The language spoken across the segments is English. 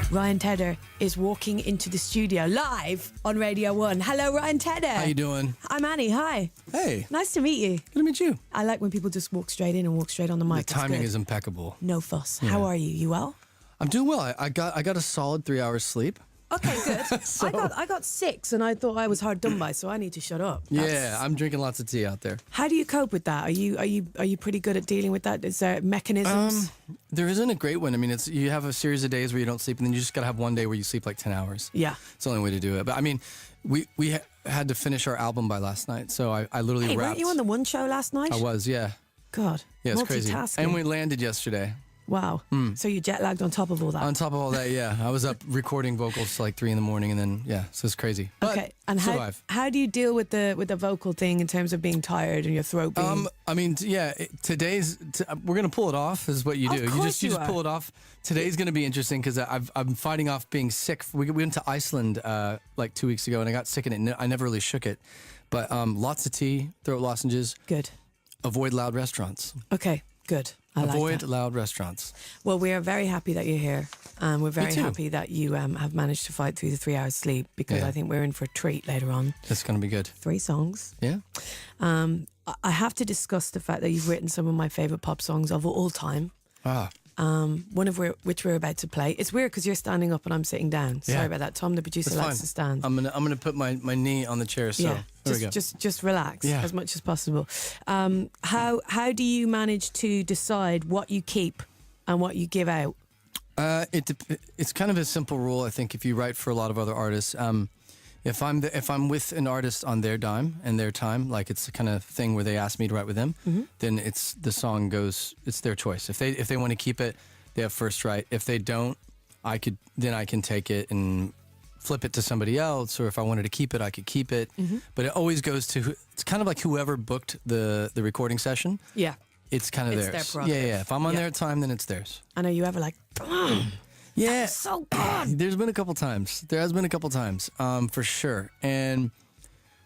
Ryan Tedder is walking into the studio live on Radio 1. Hello, Ryan Tedder. How you doing? I'm Annie. Hi. Hey. Nice to meet you. Good to meet you. I like when people just walk straight in and walk straight on the mic. The timing is impeccable. No fuss. Yeah. How are you? You well? I'm doing well. I got a solid 3 hours sleep. Okay, good. I got 6 and I thought I was hard done by, so I need to shut up. Yeah, I'm drinking lots of tea out there. How do you cope with that? Are you pretty good at dealing with that? Is there mechanisms? There isn't a great one. I mean, you have a series of days where you don't sleep, and then you just got to have one day where you sleep like 10 hours. Yeah. It's the only way to do it. But I mean, we had to finish our album by last night, so I literally Hey, wrapped. weren't you on the One show last night? I was, yeah. God. Yeah, it's crazy. Multitasking. And we landed yesterday. Wow. So you jet lagged on top of all that. On top of all that, yeah. I was up recording vocals till like 3 a.m, and then, yeah, so it's crazy. But okay. And survive. how do you deal with the vocal thing in terms of being tired and your throat being... I mean, yeah, we're going to pull it off is what you do. Of course you you just are. pull it off. Today's going to be interesting because I'm fighting off being sick. We went to Iceland like 2 weeks ago and I got sick in it. I never really shook it. But lots of tea, throat lozenges. Good. Avoid loud restaurants. Okay, good. I Avoid like that. loud restaurants. Well, we are very happy that you're here. We're very too. happy that you have managed to fight through the 3 hours sleep because Yeah. I think we're in for a treat later on. It's going to be good. 3 songs. Yeah. I have to discuss the fact that you've written some of my favourite pop songs of all time. Ah. One of which we're about to play. It's weird because you're standing up and I'm sitting down. Sorry Yeah. about that. Tom, the producer, That's likes fine. to stand. I'm gonna put my knee on the chair. So yeah, there we go. just relax Yeah. as much as possible. How do you manage to decide what you keep and what you give out? It's kind of a simple rule. I think if you write for a lot of other artists, if I'm with an artist on their dime and their time, like it's the kind of thing where they ask me to write with them, then it's their choice. If they want to keep it, they have first right. If they don't, I can take it and flip it to somebody else, or if I wanted to keep it, I could keep it. But it always goes to, it's kind of like whoever booked the recording session. Yeah. It's kind of It's theirs. their prerogative. Yeah. If I'm on Yeah. their time, then it's theirs. And are you ever like, Yeah. so good? There's been a couple times. There has been a couple times, for sure. And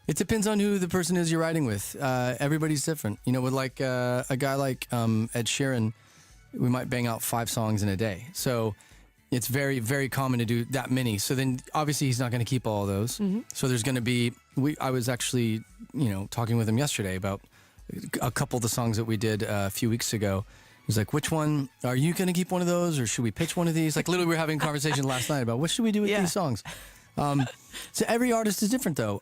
it depends on who the person is you're writing with. Everybody's different. You know, with like a guy like Ed Sheeran, we might bang out 5 songs in a day. So it's very, very common to do that many. So then obviously he's not going to keep all of those. So there's going to be, I was actually, talking with him yesterday about a couple of the songs that we did a few weeks ago. He's like, which one, are you going to keep one of those or should we pitch one of these? Like literally we were having a conversation last night about what should we do with these songs? So every artist is different though.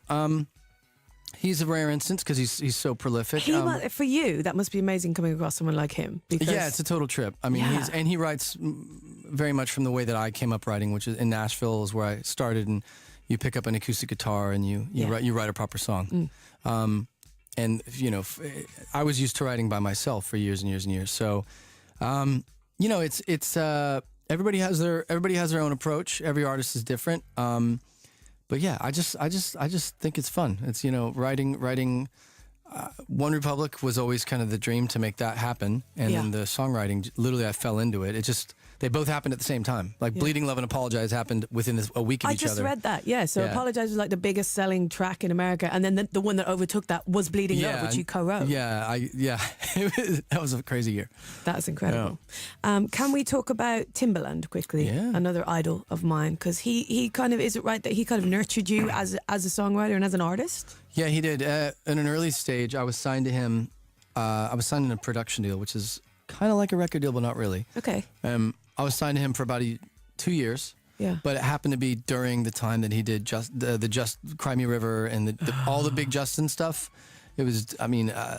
He's a rare instance because he's so prolific. For you, that must be amazing coming across someone like him. Because Yeah, it's a total trip. I mean, Yeah. he writes very much from the way that I came up writing, which is in Nashville is where I started, and you pick up an acoustic guitar and you write a proper song. And I was used to writing by myself for years and years and years. So, it's everybody has their own approach. Every artist is different. But yeah, I just think it's fun. It's writing. OneRepublic was always kind of the dream to make that happen, and then the songwriting. Literally, I fell into it. They both happened at the same time. Like Bleeding Love and Apologize happened within a week of each other. I just read that. Yeah, so Apologize was like the biggest selling track in America, and then the one that overtook that was Bleeding Love, which you co-wrote. That was a crazy year. That's incredible. Yeah. Can we talk about Timbaland quickly? Yeah. Another idol of mine, because he kind of, is it right that he kind of nurtured you as a songwriter and as an artist? Yeah, he did. In an early stage, I was signed to him. I was signed in a production deal, which is kind of like a record deal, but not really. Okay. I was signed to him for about 2 years. Yeah. But it happened to be during the time that he did the Cry Me River and all the big Justin stuff. It was,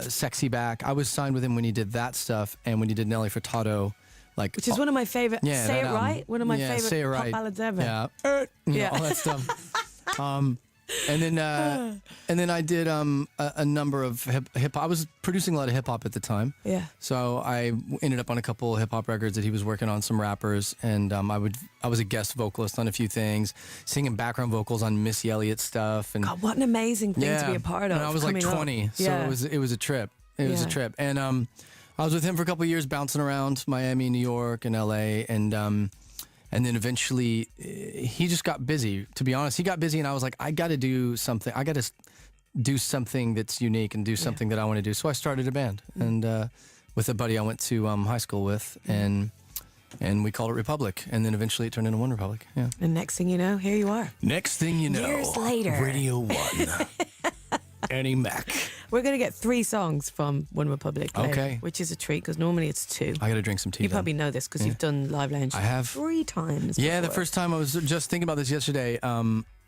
Sexy Back. I was signed with him when he did that stuff and when he did Nelly Furtado. Which is one of my favorite, Say It Right? One of my favorite pop ballads ever. Yeah. All that stuff. And then I did a number of hip hop. I was producing a lot of hip hop at the time. Yeah. So I ended up on a couple of hip hop records that he was working on, some rappers, and I was a guest vocalist on a few things, singing background vocals on Missy Elliott stuff. And God, what an amazing thing to be a part of. And I was like 20, so it was a trip. It was a trip, and I was with him for a couple of years, bouncing around Miami, New York, and LA, and then eventually he just got busy. To be honest, he got busy and I was like, I got to do something. I got to do something that's unique and do something that I want to do. So I started a band and with a buddy I went to high school with. And And we called it Republic, and then eventually it turned into OneRepublic. Yeah. And next thing you know, here you are. Next thing you know, Years later. Radio 1. Annie Mac. We're going to get 3 songs from OneRepublic later, Okay. which is a treat because normally it's 2. I got to drink some tea. You then. probably know this because you've done Live Lounge I have. 3 times. Yeah, the before. first time I was just thinking about this yesterday.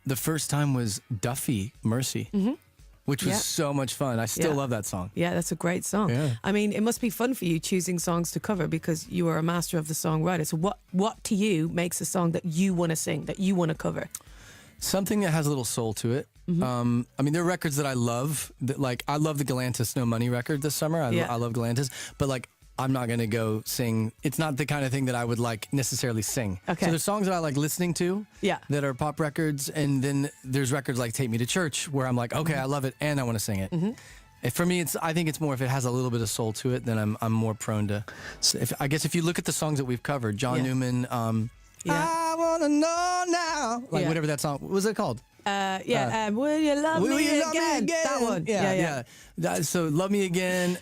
The first time was Duffy Mercy, which was Yeah. so much fun. I still Yeah. love that song. Yeah, that's a great song. Yeah. I mean, it must be fun for you choosing songs to cover because you are a master of the songwriter. So what to you makes a song that you want to sing, that you want to cover? Something that has a little soul to it. I mean, there are records that I love. That, like, I love the Galantis No Money record this summer. I love Galantis. But, like, I'm not going to go sing. It's not the kind of thing that I would, like, necessarily sing. Okay. So there's songs that I like listening to that are pop records. And then there's records like Take Me to Church where I'm like, okay, I love it and I want to sing it. For me, I think it's more if it has a little bit of soul to it, then I'm more prone to. I guess if you look at the songs that we've covered, John Newman, I want to know now. Like, whatever that song, what was it called? Will you love me again? That one. So Love Me Again.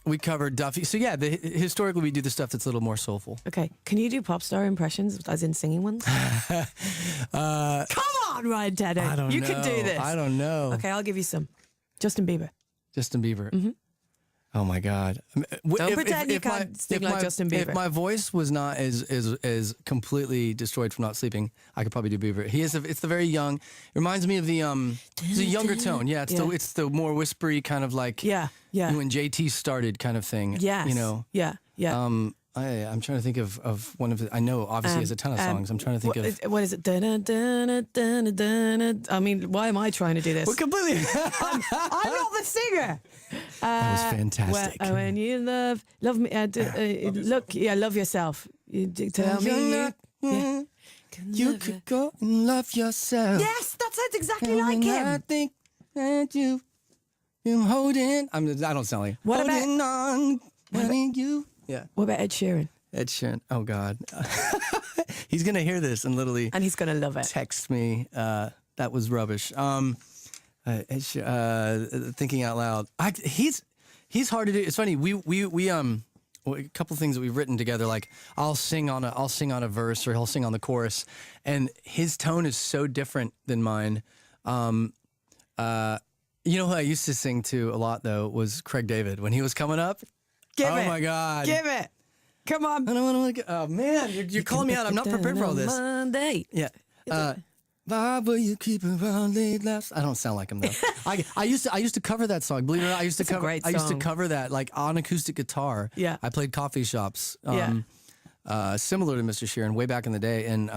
We covered Duffy. So yeah, historically we do the stuff that's a little more soulful. Okay. Can you do pop star impressions, as in singing ones? Come on, Ryan Tedder. I don't know. You can do this. I don't know. Okay, I'll give you some. Justin Bieber. Justin Bieber. Oh my God! Don't pretend you can't sing like Justin Bieber. If my voice was not as completely destroyed from not sleeping, I could probably do Bieber. It's the very young. It reminds me of it's a younger tone. Yeah, it's the more whispery kind of like when JT started kind of thing. Yes. You know. Yeah. I'm trying to think of one of the. I know obviously he has a ton of songs. I'm trying to think of. What is it? I mean, why am I trying to do this? Well, completely. I'm not the singer. That was fantastic. When you love me, love yourself. You tell me you could go and love yourself. Yes, that sounds exactly like him. I think that I'm holding. I don't sound like What holding on. Wanting you. Yeah. What about Ed Sheeran? Ed Sheeran. Oh God, he's gonna hear this and literally And he's gonna love it. text me. That was rubbish. Thinking out loud. He's hard to do. It's funny. We a couple things that we've written together. Like I'll sing on a verse or he'll sing on the chorus, and his tone is so different than mine. You know who I used to sing to a lot though was Craig David when he was coming up. Give oh it. my God. Give it. Come on. I don't want to. Oh man, you're calling me out. I'm not prepared for all this. Monday. Yeah. Why will you keep around late last? I don't sound like him though. I used to cover that song. Believe it or not, I used to cover. great I used to song. cover that like on acoustic guitar. Yeah. I played coffee shops. Yeah. Similar to Mr. Sheeran way back in the day, and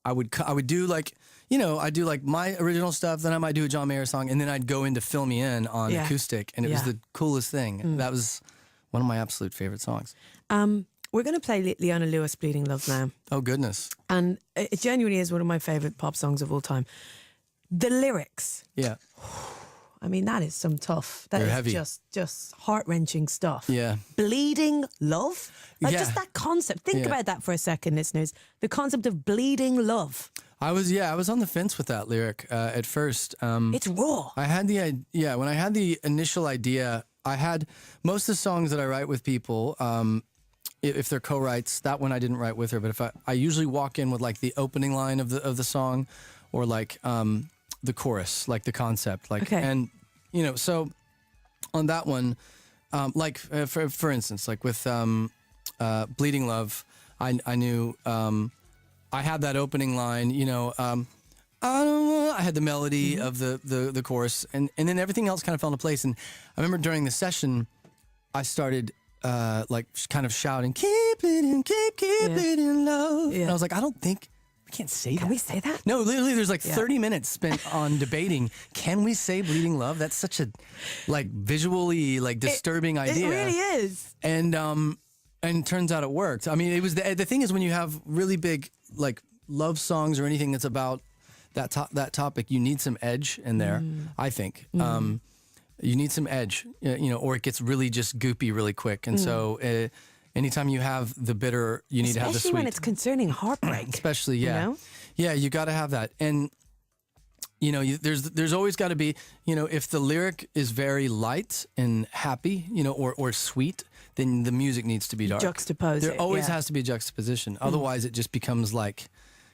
I would do like. You know, I do like my original stuff, then I might do a John Mayer song, and then I'd go in to fill me in on acoustic, and it was the coolest thing. That was one of my absolute favorite songs. We're going to play Leona Lewis, Bleeding Love now. Oh, goodness. And it genuinely is one of my favourite pop songs of all time. The lyrics, Yeah. I mean, that is some tough. That They're is heavy. just heart-wrenching stuff. Yeah. Bleeding love? Like just that concept. Think Yeah. about that for a second, listeners. The concept of bleeding love. I was on the fence with that lyric at first. It's raw. I had when I had the initial idea, I had most of the songs that I write with people, if they're co-writes, that one I didn't write with her, but if I usually walk in with like the opening line of the song or like the chorus, like the concept, like and you know, so on that one, like for instance, like with Bleeding Love, I knew I had that opening line, you know, I had the melody of the chorus, and then everything else kind of fell into place. And I remember during the session, I started like kind of shouting, "Keep bleeding, keep bleeding, love." Yeah. And I was like, I don't think we can't say that. Can we say that? No, literally, there's like 30 minutes spent on debating. Can we say "bleeding love"? That's such a like visually like disturbing idea. It really is. And it turns out it worked. I mean, it was the thing is when you have really big like love songs or anything that's about that topic, you need some edge in there. I think you need some edge, you know, or it gets really just goopy really quick. And so, anytime you have the bitter, you need to have the sweet. Especially when it's concerning heartbreak. Especially, You know? yeah, you got to have that. And you know, there's always got to be, you know, if the lyric is very light and happy, you know, or sweet, then the music needs to be dark. Juxtapose There it, always yeah. has to be a juxtaposition. Otherwise, it just becomes like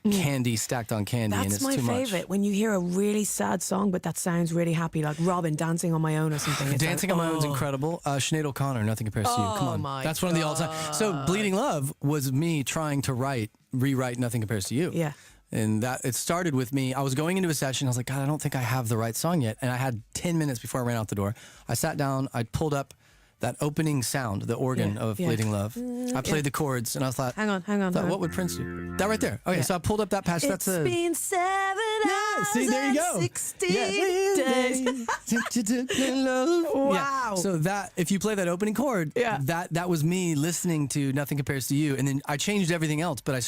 candy stacked on candy, and That's it's my too much. favorite. When you hear a really sad song, but that sounds really happy, like Robin dancing on my own or something. It's Dancing like, on My Own is oh. incredible. Sinead O'Connor, Nothing Compares to You. Come Oh on, my that's one of the all-time. So Bleeding Love was me trying to rewrite Nothing Compares to You. Yeah. And that it started with me. I was going into a session. I was like, God, I don't think I have the right song yet. And I had 10 minutes before I ran out the door. I sat down. I pulled up that opening sound, the organ Yeah, of yeah. Bleeding Love. I played the chords, and I thought, Hang on. what would Prince do? That right there. Okay, so I pulled up that patch. It's That's been 7 hours see, there you go. and 16 days. Wow. Yeah. So that, if you play that opening chord, Yeah. that was me listening to Nothing Compares to You, and then I changed everything else. But I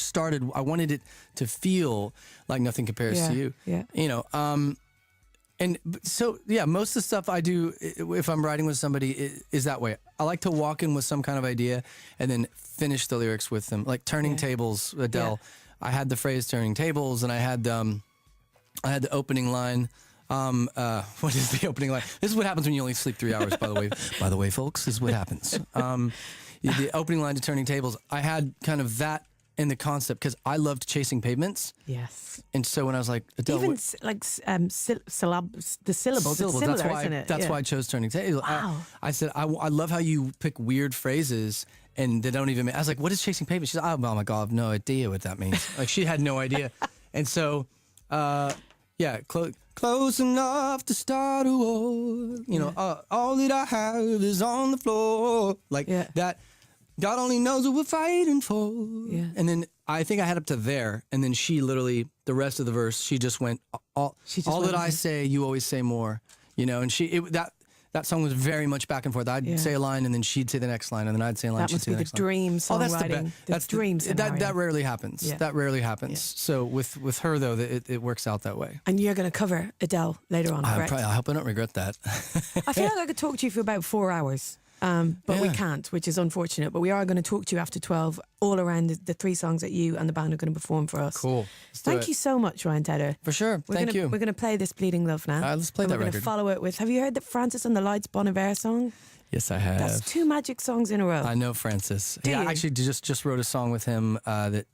wanted it to feel like Nothing Compares Yeah, to You. yeah. You know. And so, yeah, most of the stuff I do, if I'm writing with somebody, is that way. I like to walk in with some kind of idea and then finish the lyrics with them. Like Turning Tables, Adele. I had the phrase Turning Tables, and I had the opening line. What is the opening line? This is what happens when you only sleep 3 hours, by the way. By the way, folks, this is what happens. The opening line to Turning Tables, I had kind of that in the concept because I loved Chasing Pavements. Yes. And so when I was like, Adele, Even the syllables, it's similar, that's why, isn't it? That's why I chose Turning Tables. Wow. I said, I love how you pick weird phrases and they don't even make. I was like, what is Chasing Pavements? She's like, oh my God, I have no idea what that means. Like, she had no idea. And so, close enough to start a war. You know, all that I have is on the floor. Like that. God only knows what we're fighting for. Yeah. And then I think I had up to there, and then she literally, the rest of the verse, she just went, all that I say, you always say more. You know, and that song was very much back and forth. I'd say a line, and then she'd say the next line, and then I'd say a line, That she'd must say be the the next line. dream songwriting. That's the dream that scenario. rarely happens. Yeah. That rarely happens. Yeah. So with her though, it works out that way. And you're going to cover Adele later on, correct? I hope I don't regret that. I feel like I could talk to you for about 4 hours. But we Yeah. can't, which is unfortunate. But we are going to talk to you after 12 all around the 3 songs that you and the band are going to perform for us. Cool. Let's do Thank it. you so much, Ryan Tedder. For sure. Thank you. We're going to play this Bleeding Love now. Let's play And that we're going to record. follow it with, have you heard the Francis and the Lights Bon Iver song? Yes, I have. That's 2 magic songs in a row. I know Francis. Do I you? actually just wrote a song with him that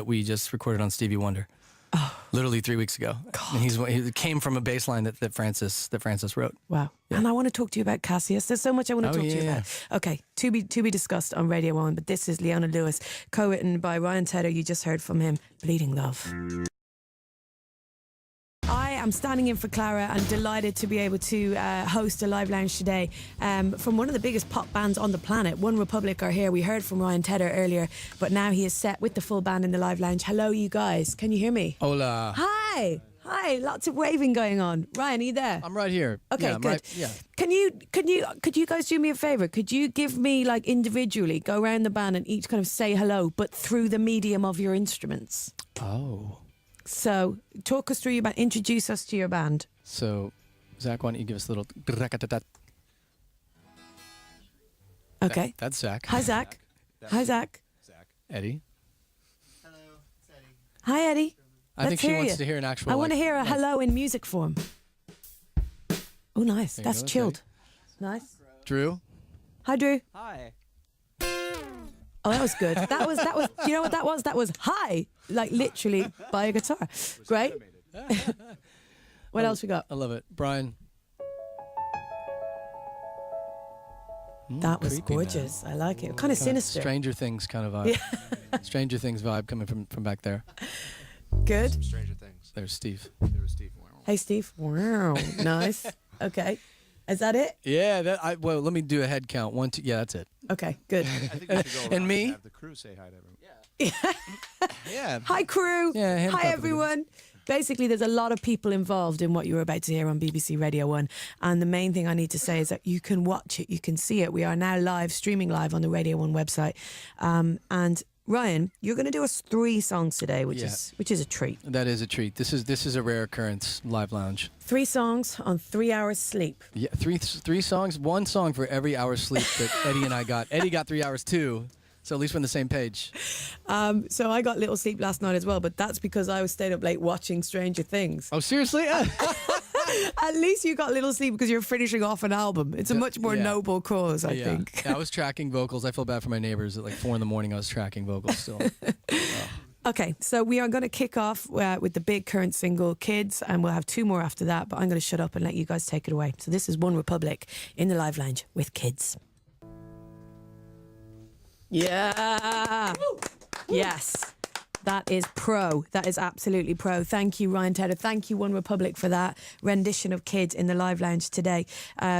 we just recorded on Stevie Wonder. Literally 3 weeks ago. And he came from a bass line that Francis wrote. Wow. And I want to talk to you about Cassius. There's so much I want to talk to you yeah. about. Okay, to be discussed on Radio 1, but this is Leona Lewis, co-written by Ryan Tedder. You just heard from him, Bleeding Love. I am standing in for Clara and delighted to be able to host a live lounge today from one of the biggest pop bands on the planet. OneRepublic are here. We heard from Ryan Tedder earlier, but now he is set with the full band in the live lounge. Hello, you guys. Can you hear me? Hola. Hi. Lots of waving going on. Ryan, are you there? I'm right here. Okay, yeah, I'm good. Right, yeah. Could you guys do me a favor? Could you give me, like, individually, go around the band and each kind of say hello, but through the medium of your instruments? Oh. So, talk us through your band. Introduce us to your band. So, Zach, why don't you give us a little... Okay. That's Zach. Hi, Zach. Hi, Zach. Eddie. Hi, Eddie. I think Let's she hear wants you. to hear an actual... I want to hear a like- hello in music form. Oh, nice. There you That's go, chilled. Nice. Drew. Hi, Drew. Hi. Oh, that was good. That was. You know what that was? That was hi, like literally by a guitar. Great. What else we got? I love it. Brian. That was creepy, man. gorgeous. I like it. Kind of sinister. Stranger Things kind of vibe. Stranger Things vibe coming from back there. Good. Some Stranger Things. There's Steve. There was Steve. Hey, Steve. Wow. Nice. Okay. Is that it? Yeah, well, let me do a head count. 1, 2, yeah, that's it. Okay. Good. I think we should go And around me? have the crew say hi to everyone. Yeah. Hi, crew. Yeah, hand Hi, clap everyone. Basically, there's a lot of people involved in what you're about to hear on BBC Radio 1. And the main thing I need to say is that you can watch it, you can see it. We are now streaming live on the Radio 1 website. And Ryan, you're going to do us 3 songs today, which is a treat. That is a treat. This is a rare occurrence, live lounge. 3 songs on 3 hours sleep. Yeah, three songs, 1 song for every hour sleep that Eddie and I got. Eddie got 3 hours too. So at least we're on the same page. So I got little sleep last night as well, but that's because I was stayed up late watching Stranger Things. Oh, seriously? At least you got little sleep because you're finishing off an album. It's a much more noble cause, I think. Yeah, I was tracking vocals. I feel bad for my neighbors. At like 4 a.m, I was tracking vocals still. Okay, so we are going to kick off with the big current single, Kids, and we'll have 2 more after that, but I'm going to shut up and let you guys take it away. So this is OneRepublic in the Live Lounge with Kids. Yeah. Yes. That is pro. That is absolutely pro. Thank you, Ryan Tedder. Thank you, OneRepublic, for that rendition of Kids in the Live Lounge today.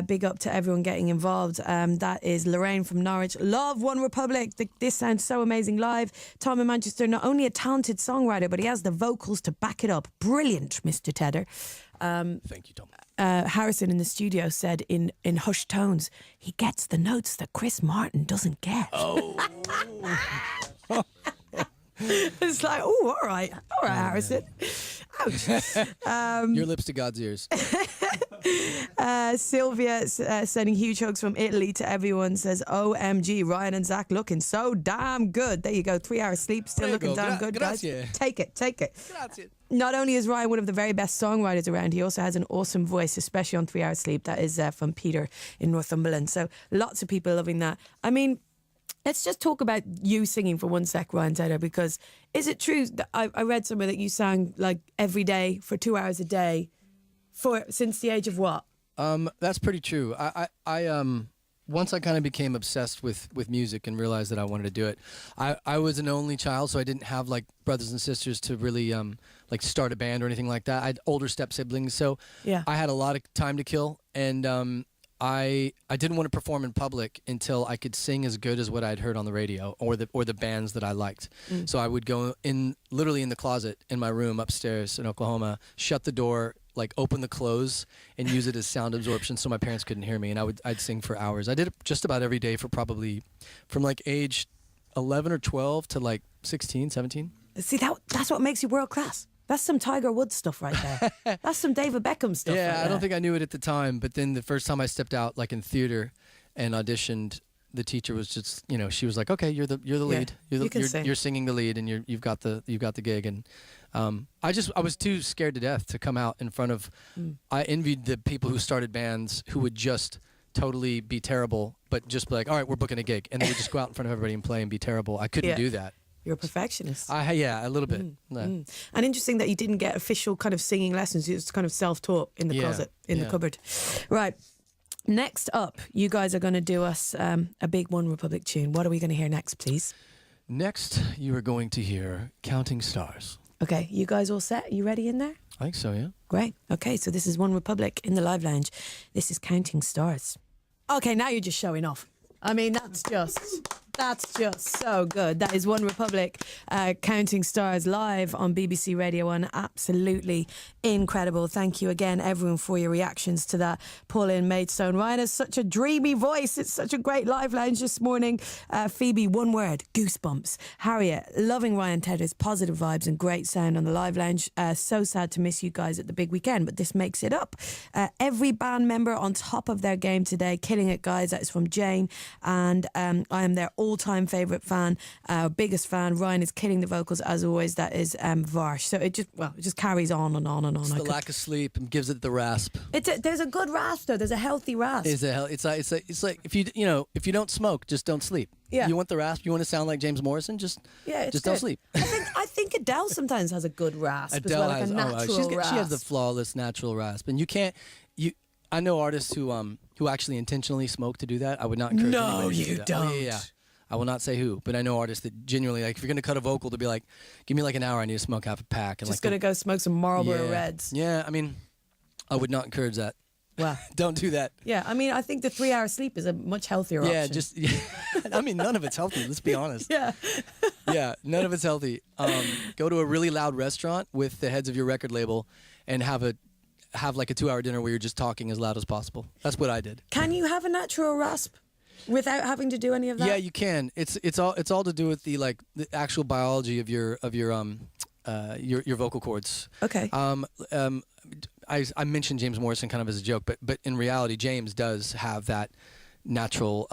Big up to everyone getting involved. That is Lorraine from Norwich. Love OneRepublic. This sounds so amazing live. Tom in Manchester, not only a talented songwriter, but he has the vocals to back it up. Brilliant, Mr. Tedder. Thank you, Tom. Harrison in the studio said in hushed tones, he gets the notes that Chris Martin doesn't get. Oh. It's like, oh, all right, Harrison. Ouch. Your lips to God's ears. Sylvia sending huge hugs from Italy to everyone, says, OMG, Ryan and Zach looking so damn good. There you go, 3 hours sleep, still looking damn good, guys. Take it. Grazie. Not only is Ryan one of the very best songwriters around, he also has an awesome voice, especially on 3 hours sleep. That is from Peter in Northumberland. So lots of people loving that. I mean, let's just talk about you singing for 1 sec, Ryan Tedder, because is it true that I read somewhere that you sang like every day for 2 hours a day since the age of what? That's pretty true. I once I kind of became obsessed with music and realized that I wanted to do it. I was an only child, so I didn't have like brothers and sisters to really like start a band or anything like that. I had older step siblings, so yeah. I had a lot of time to kill, and I didn't want to perform in public until I could sing as good as what I'd heard on the radio or the bands that I liked. So I would go literally in the closet in my room upstairs in Oklahoma, shut the door, like open the clothes and use it as sound absorption so my parents couldn't hear me, and I'd sing for hours. I did it just about every day for probably from like age 11 or 12 to like 16, 17. See, that's what makes you world class. That's some Tiger Woods stuff right there. That's some David Beckham stuff. Yeah, right I don't think I knew it at the time, but then the first time I stepped out like in theater and auditioned, the teacher was just, she was like, "Okay, you're the lead. You're singing the lead, and you've got the gig." And I was too scared to death to come out in front of. I envied the people who started bands who would just totally be terrible, but just be like, "All right, we're booking a gig," and they would just go out in front of everybody and play and be terrible. I couldn't do that. You're a perfectionist. Yeah, a little bit. And interesting that you didn't get official kind of singing lessons. You just kind of self-taught in the closet, in the cupboard. Right. Next up, you guys are going to do us a big OneRepublic tune. What are we going to hear next, please? Next, you are going to hear Counting Stars. Okay, you guys all set? You ready in there? I think so, yeah. Great. Okay, so this is OneRepublic in the Live Lounge. This is Counting Stars. Okay, now you're just showing off. I mean, that's just so good. That is OneRepublic, Counting Stars live on BBC Radio 1. Absolutely incredible. Thank you again, everyone, for your reactions to that. Pauline Maidstone. Ryan has such a dreamy voice. It's such a great live lounge this morning. Phoebe, one word, goosebumps. Harriet, loving Ryan Tedder's positive vibes and great sound on the live lounge. So sad to miss you guys at the big weekend, but this makes it up. Every band member on top of their game today. Killing it, guys. That is from Jane. And I am their all-time favourite fan, biggest fan. Ryan is killing the vocals as always. That is Varsh. So it just carries on and on and on. It's the lack of sleep and gives it the rasp. There's a good rasp though. There's a healthy rasp. It's like if you don't smoke, just don't sleep. Yeah. You want the rasp? You want to sound like James Morrison? Just don't sleep. I think Adele sometimes has a good rasp Adele as well, like has, a natural rasp. She has the flawless natural rasp, and you can't. I know artists who actually intentionally smoke to do that. I would not encourage anybody to do that. Don't. Oh, yeah. I will not say who, but I know artists that genuinely, like, if you're going to cut a vocal, to be like, give me like an hour, I need to smoke half a pack. And just going to go smoke some Marlboro Reds. Yeah, I mean, I would not encourage that. Wow. Don't do that. Yeah, I mean, I think the 3 hour sleep is a much healthier option. I mean, none of it's healthy, let's be honest. Yeah. Yeah, none of it's healthy. Go to a really loud restaurant with the heads of your record label and have like a 2 hour dinner where you're just talking as loud as possible. That's what I did. Can you have a natural rasp without having to do any of that? Yeah, you can. It's all to do with the actual biology of your vocal cords. Okay. I mentioned James Morrison kind of as a joke, but in reality, James does have that natural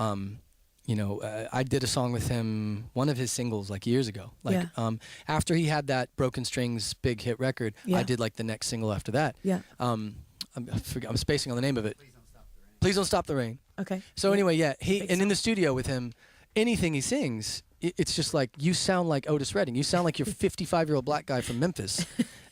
I did a song with him, one of his singles, like years ago. Like, after he had that Broken Strings big hit record, I did like the next single after that. Yeah. I'm spacing on the name of it. Please Don't Stop the Rain. Okay. So anyway, in the studio with him, anything he sings, it's just like, you sound like Otis Redding. You sound like you're 55-year-old black guy from Memphis,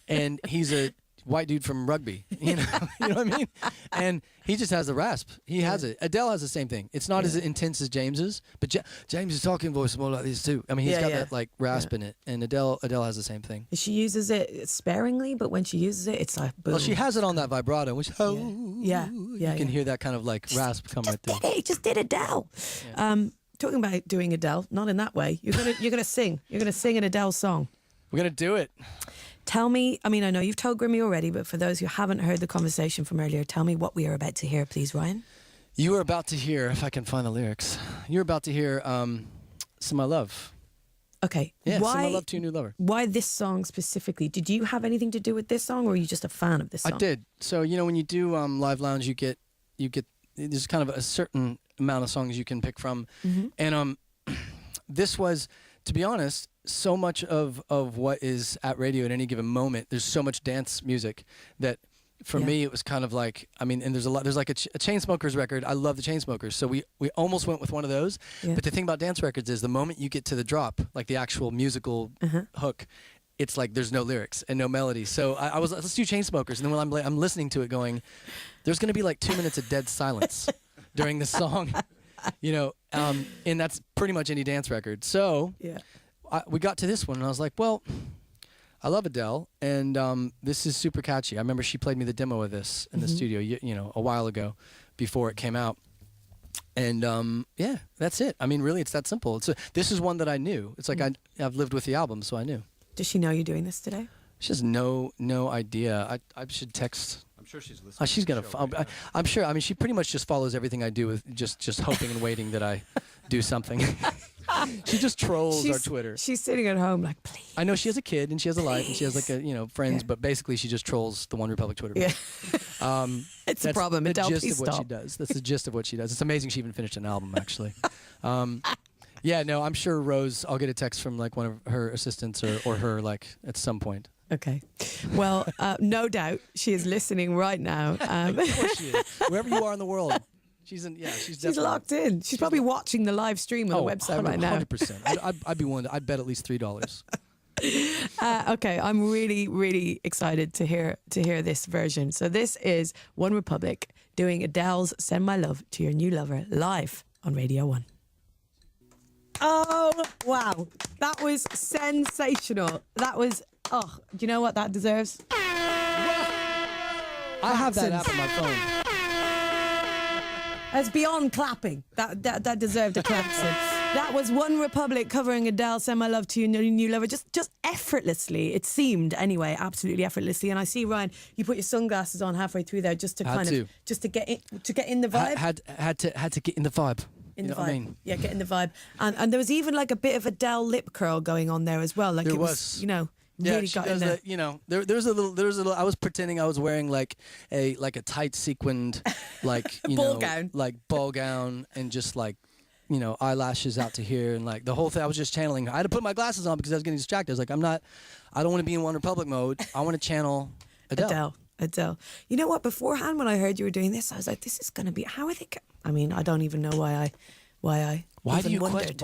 and he's a white dude from Rugby. You know what I mean? And he just has the rasp. He has it. Adele has the same thing. It's not as intense as James's, but James's talking voice is more like this too. I mean, he's got that like rasp in it, and Adele has the same thing. She uses it sparingly, but when she uses it, it's like boom. Well, she has it on that vibrato, which you can hear that kind of like rasp come right through. Just did Adele. Yeah. Talking about doing Adele, not in that way. You're gonna sing. You're gonna sing an Adele song. We're gonna do it. Tell me, I mean, I know you've told Grimmy already, but for those who haven't heard the conversation from earlier, tell me what we are about to hear, please, Ryan. You are about to hear, if I can find the lyrics, you're about to hear Send My Love. Okay. Yeah, Send My Love to Your New Lover. Why this song specifically? Did you have anything to do with this song, or are you just a fan of this song? I did. So, when you do Live Lounge, you get, there's kind of a certain amount of songs you can pick from. Mm-hmm. And this was, to be honest, so much of what is at radio at any given moment, there's so much dance music that for me it was kind of like, and there's like a Chainsmokers record. I love the Chainsmokers, so we almost went with one of those. But the thing about dance records is the moment you get to the drop, like the actual musical hook, it's like there's no lyrics and no melody. So I was let's do Chainsmokers, and then when I'm listening to it going, there's going to be like 2 minutes of dead silence during the song. And that's pretty much any dance record. So we got to this one, and I was like, well, I love Adele, and this is super catchy. I remember she played me the demo of this in the studio, a while ago, before it came out. And that's it. I mean, really, it's that simple. This is one that I knew. It's like I've lived with the album, so I knew. Does she know you're doing this today? She has no idea. I should text. I'm sure she's listening. She's gonna. I'm sure. I mean, she pretty much just follows everything I do with just hoping and waiting that I do something. She just trolls our Twitter. She's sitting at home like, please. I know she has a kid and she has a life and she has like friends, but basically she just trolls the OneRepublic Twitter. Yeah. It's a problem. That's the Adele, gist of what she does. That's the gist of what she does. It's amazing she even finished an album, actually. I'm sure Rose. I'll get a text from like one of her assistants or her like at some point. Okay. Well, no doubt she is listening right now. Of course she is. Wherever you are in the world. She's locked in. She's probably watching the live stream on the website right now. 100%. I'd be willing to. I'd bet at least $3. Okay, I'm really, really excited to hear this version. So this is OneRepublic doing Adele's "Send My Love to Your New Lover" live on Radio 1. Oh wow, that was sensational. That was. Oh, do you know what that deserves? I have that app on my phone. That's beyond clapping. That deserved a klaxon. That was OneRepublic covering Adele, "Send My Love to Your New Lover," just effortlessly. It seemed anyway, absolutely effortlessly. And I see, Ryan, you put your sunglasses on halfway through there just to get in the vibe. Had to get in the vibe. In the vibe. What I mean? Yeah, get in the vibe. And there was even like a bit of Adele lip curl going on there as well. Like there it was. Yeah, really she got does in there. that. There's a little. I was pretending I was wearing like a tight sequined ball gown and just like eyelashes out to here and like the whole thing. I was just channeling. I had to put my glasses on because I was getting distracted. I was like, I don't want to be in OneRepublic mode. I want to channel Adele. You know what? Beforehand, when I heard you were doing this, I was like, this is going to be. How are they? I mean, I don't even know why do you wondered.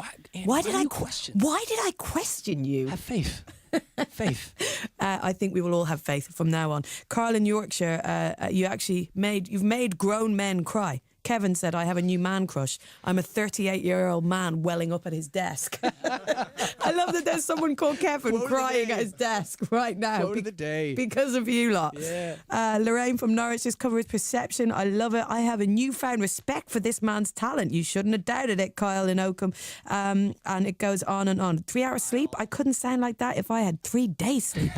question? Why did I question you? Have faith. Faith. I think we will all have faith from now on. Carl in Yorkshire, you've made grown men cry. Kevin said, I have a new man crush. I'm a 38-year-old man welling up at his desk. I love that there's someone called Kevin crying at his desk right now. Quote of the day. Because of you lot. Yeah. Lorraine from Norwich just covered Perception. I love it. I have a newfound respect for this man's talent. You shouldn't have doubted it, Kyle in Oakham. And it goes on and on. 3 hours sleep? I couldn't sound like that if I had 3 days sleep.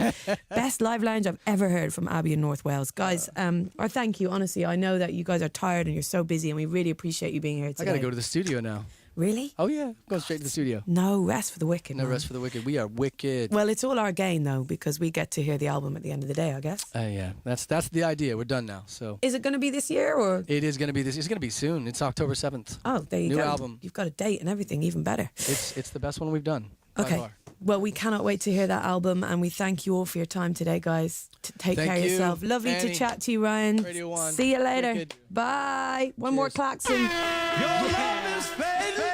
Best live lounge I've ever heard from Abbey in North Wales. Guys, I thank you. Honestly, I know that you guys are tired and you're so busy and we really appreciate you being here today. I got to go to the studio now. Really? Oh yeah, going straight to the studio. No rest for the wicked. No man. rest for the wicked. We are wicked. Well, it's all our gain though, because we get to hear the album at the end of the day, I guess. Yeah, that's the idea. We're done now. So Is it going to be this year or? it is going to be this. It's going to be soon. It's October 7th. Oh, there you New go. album. You've got a date and everything, even better. It's the best one we've done. by Okay. far. Well, we cannot wait to hear that album, and we thank you all for your time today, guys. Take Thank care of you, yourself. Lovely Annie. to chat to you, Ryan. Radio 1. See you later. Wicked. Bye. One more Cheers. klaxon. Your love is fading.